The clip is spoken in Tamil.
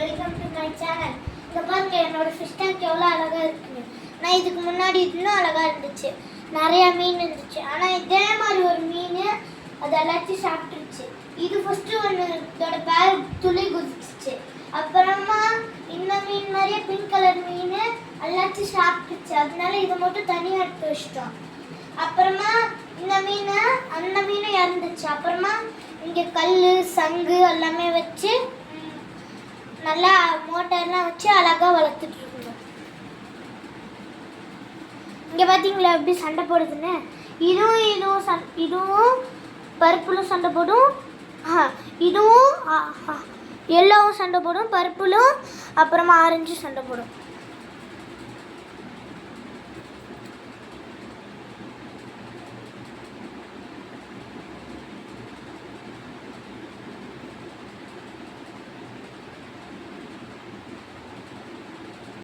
Welcome to my channel. இங்க பாருங்க என்னோட ஃபிஷ் டேங்க் எவ்வளோ அழகா இருக்குன்னு. நான் இதுக்கு முன்னாடி இன்னும் அழகா இருந்துச்சு, நிறைய மீன் இருந்துச்சு. ஆனால் இதே மாதிரி ஒரு மீன் அது எல்லாத்தையும் சாப்பிட்டுருச்சு. இது ஃபர்ஸ்ட் ஒன்று இதோட பேர் துளி குதிச்சிச்சு. அப்புறமா இந்த மீன் மாதிரியே பிங்க் கலர் மீன் எல்லாத்தையும் சாப்பிட்டுச்சு. அதனால இதை மட்டும் தனியாக எடுத்து வச்சிட்டோம். அப்புறமா இந்த மீன் அந்த மீனும் இறந்துச்சு. அப்புறமா இங்கே கல் சங்கு எல்லாமே வச்சு நல்லா மோட்டர்லாம் வச்சு அழகாக வளர்த்துட்டு இருக்கணும். இங்கே பார்த்தீங்களா எப்படி சண்டை போடுதுன்னு. இதுவும் பருப்புலும் சண்டை போடும், இதுவும் எல்லோவும் சண்டை போடும், பருப்புலும் அப்புறமா ஆரஞ்சும் சண்டை போடும்.